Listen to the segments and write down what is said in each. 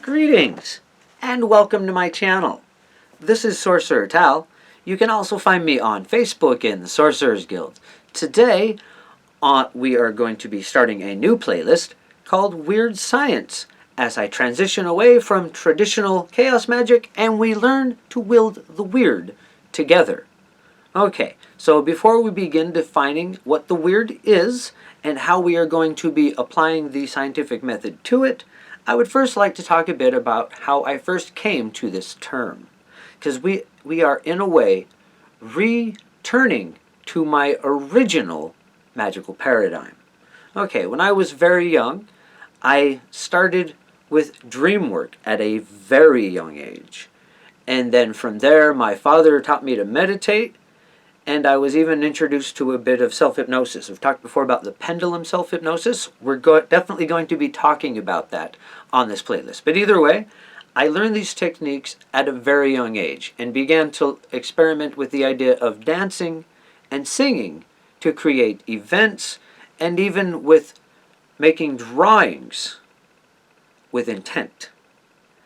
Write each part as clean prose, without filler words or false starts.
Greetings, and welcome to my channel. This is Sorcerer Tal. You can also find me on Facebook in the Sorcerer's Guild. Today, we are going to be starting a new playlist called Weird Science, as I transition away from traditional chaos magic and we learn to wield the weird together. Okay, so before we begin defining what the weird is and how we are going to be applying the scientific method to it, I would first like to talk a bit about how I first came to this term. Because we are, in a way, returning to my original magical paradigm. Okay, when I was very young, I started with dream work at a very young age. And then from there, my father taught me to meditate, and I was even introduced to a bit of self-hypnosis. We've talked before about the pendulum self-hypnosis. We're definitely going to be talking about that on this playlist. But either way, I learned these techniques at a very young age and began to experiment with the idea of dancing and singing to create events, and even with making drawings with intent.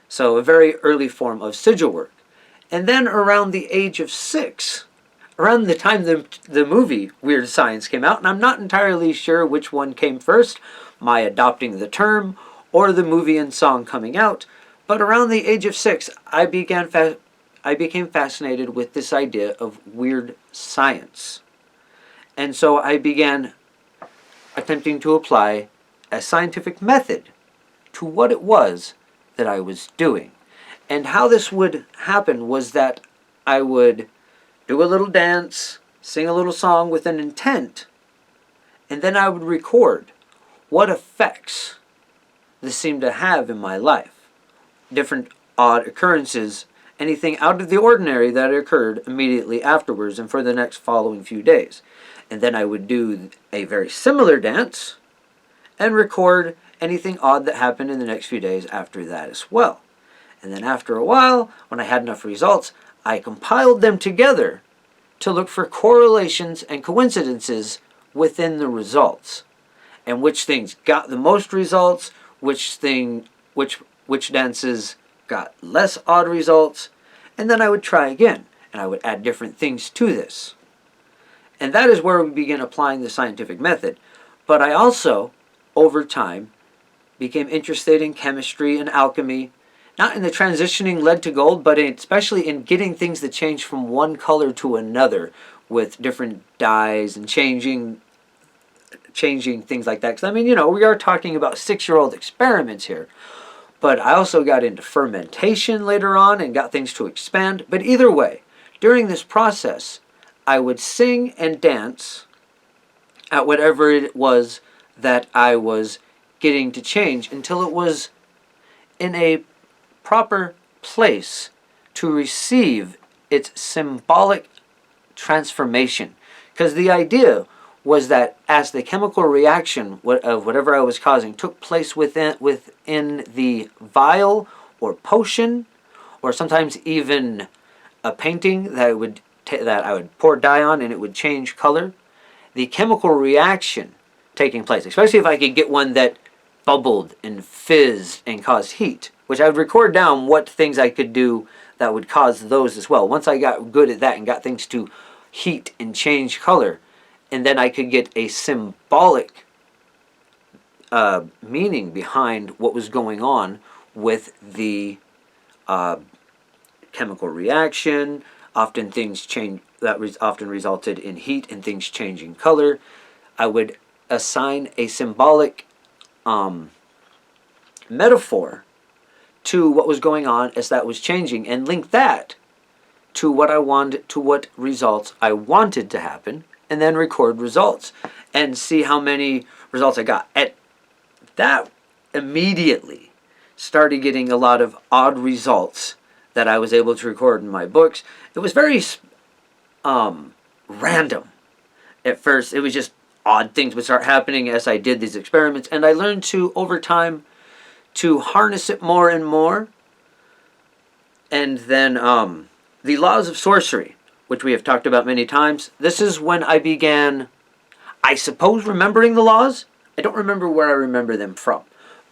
So a very early form of sigil work. And then around the age of 6, around the time the movie Weird Science came out, and I'm not entirely sure which one came first, my adopting the term or the movie and song coming out, but around the age of 6, I became fascinated with this idea of weird science. And so I began attempting to apply a scientific method to what it was that I was doing. And how this would happen was that I would do a little dance, sing a little song with an intent, and then I would record what effects this seemed to have in my life. Different odd occurrences, anything out of the ordinary that occurred immediately afterwards and for the next following few days. And then I would do a very similar dance and record anything odd that happened in the next few days after that as well. And then after a while, when I had enough results, I compiled them together to look for correlations and coincidences within the results, and which things got the most results, which dances got less odd results, and then I would try again, and I would add different things to this. And that is where we begin applying the scientific method. But I also, over time, became interested in chemistry and alchemy, not in the transitioning lead to gold, but especially in getting things that change from one color to another with different dyes and changing things like that. Because, I mean, we are talking about 6-year-old experiments here. But I also got into fermentation later on and got things to expand. But either way, during this process, I would sing and dance at whatever it was that I was getting to change until it was in a proper place to receive its symbolic transformation. Because the idea was that as the chemical reaction of whatever I was causing took place within the vial or potion, or sometimes even a painting that I would pour dye on and it would change color, the chemical reaction taking place, especially if I could get one that bubbled and fizzed and caused heat, which I would record down what things I could do that would cause those as well. Once I got good at that and got things to heat and change color, and then I could get a symbolic meaning behind what was going on with the chemical reaction. Often things change, that often resulted in heat and things changing color. I would assign a symbolic metaphor to what was going on as that was changing, and link that to what results I wanted to happen, and then record results and see how many results I got. At that, immediately started getting a lot of odd results that I was able to record in my books. It was very random. At first, it was just odd things would start happening as I did these experiments, and I learned to, over time, to harness it more and more. And then the laws of sorcery, which we have talked about many times. This is when I began, I suppose, remembering the laws. I don't remember where I remember them from,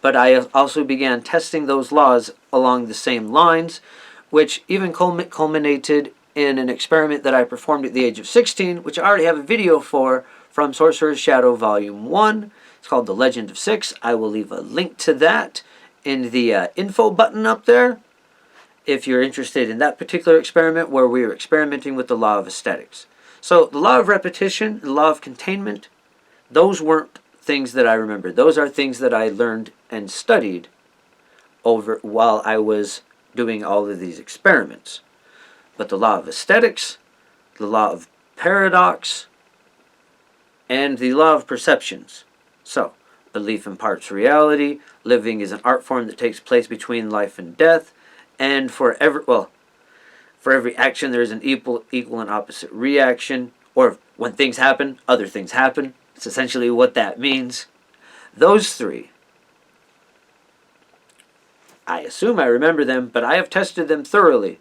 But I also began testing those laws along the same lines, which even culminated in an experiment that I performed at the age of 16, which I already have a video for from Sorcerer's Shadow Volume 1. It's called The Legend of Six. I will leave a link to that in the info button up there if you're interested in that particular experiment where we were experimenting with the law of aesthetics. So the law of repetition, the law of containment, those weren't things that I remembered. Those are things that I learned and studied over while I was doing all of these experiments. But the law of aesthetics, the law of paradox, and the law of perceptions. So, belief imparts reality, living is an art form that takes place between life and death, and for every action there is an equal and opposite reaction, or when things happen, other things happen. It's essentially what that means. Those three, I assume I remember them, but I have tested them thoroughly,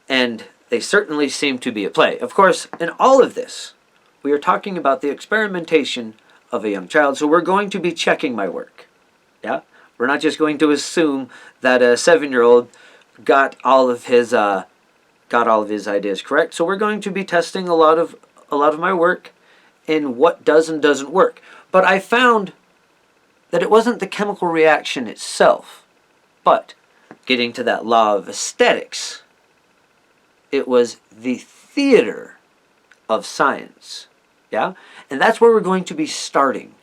and they certainly seem to be at play. Of course, in all of this, we are talking about the experimentation of a young child, so we're going to be checking my work. Yeah? We're not just going to assume that a 7-year-old got all of his ideas correct. So we're going to be testing a lot of my work in what does and doesn't work. But I found that it wasn't the chemical reaction itself, but getting to that law of aesthetics, it was the theater of science. Yeah? And that's where we're going to be starting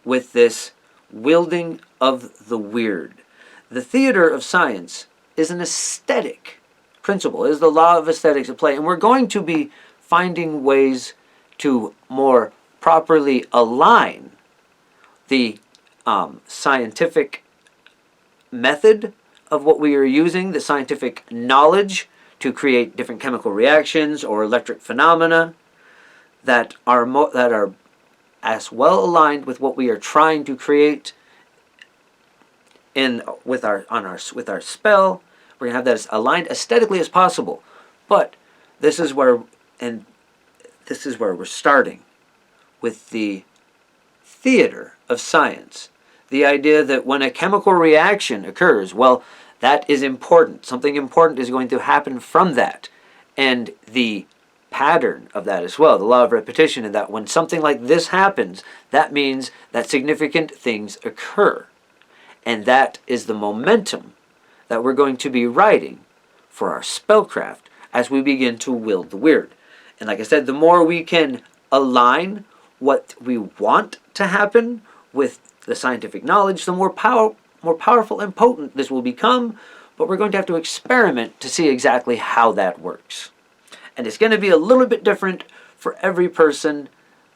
with this wielding of the weird. The theater of science is an aesthetic principle, is the law of aesthetics at play. And we're going to be finding ways to more properly align the scientific method of what we are using, the scientific knowledge to create different chemical reactions or electric phenomena that are as well aligned with what we are trying to create with our spell. We're going to have that as aligned aesthetically as possible. But this is where we're starting with the theater of science. The idea that when a chemical reaction occurs, well, that is important. Something important is going to happen from that. And the pattern of that as well, the law of repetition, and that when something like this happens, that means that significant things occur. And that is the momentum that we're going to be writing for our spellcraft as we begin to wield the weird. And like I said, the more we can align what we want to happen with the scientific knowledge, the more powerful and potent this will become. But we're going to have to experiment to see exactly how that works. And it's going to be a little bit different for every person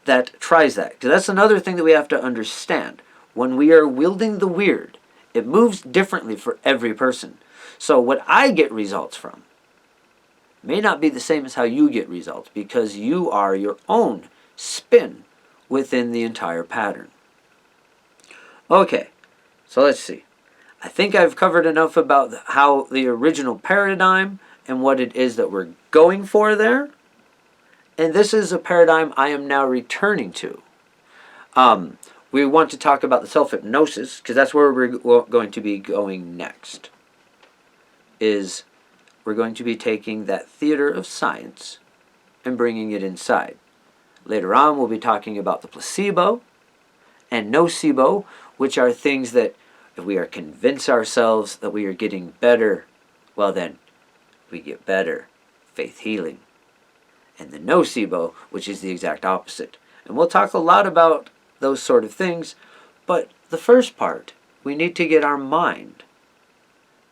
that tries that. Because that's another thing that we have to understand. When we are wielding the weird, it moves differently for every person. So what I get results from may not be the same as how you get results, because you are your own spin within the entire pattern. Okay, so let's see. I think I've covered enough about how the original paradigm and what it is that we're going for there. And this is a paradigm I am now returning to. We want to talk about the self-hypnosis, because that's where we're going to be going next. We're going to be taking that theater of science and bringing it inside. Later on, we'll be talking about the placebo and nocebo, which are things that if we are convince ourselves that we are getting better, well then, we get better. Faith healing. And the nocebo, which is the exact opposite. And we'll talk a lot about those sort of things, but the first part, we need to get our mind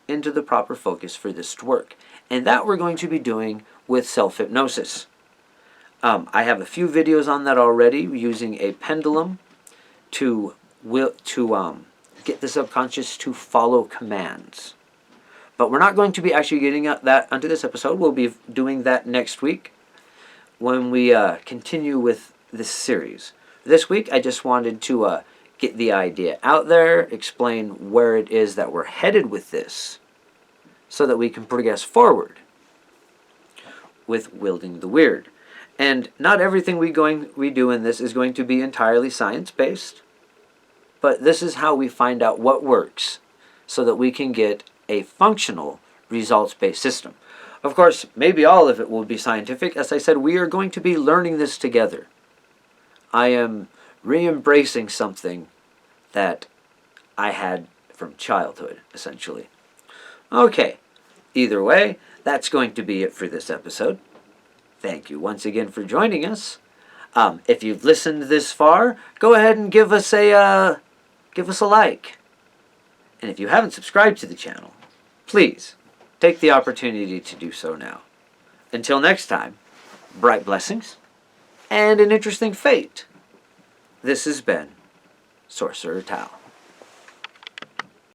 into the proper focus for this to work. And that we're going to be doing with self-hypnosis. I have a few videos on that already, using a pendulum to get the subconscious to follow commands. But we're not going to be actually getting that onto this episode. We'll be doing that next week when we continue with this series. This week, I just wanted to get the idea out there, explain where it is that we're headed with this, so that we can progress forward with wielding the weird. And not everything we do in this is going to be entirely science-based. but this is how we find out what works so that we can get a functional results-based system. Of course, maybe all of it will be scientific. As I said, we are going to be learning this together. I am re-embracing something that I had from childhood, essentially. Okay, either way, that's going to be it for this episode. Thank you once again for joining us. If you've listened this far, go ahead and give us a like. And if you haven't subscribed to the channel, please take the opportunity to do so now. Until next time, bright blessings and an interesting fate. This has been Sorcerer Tal.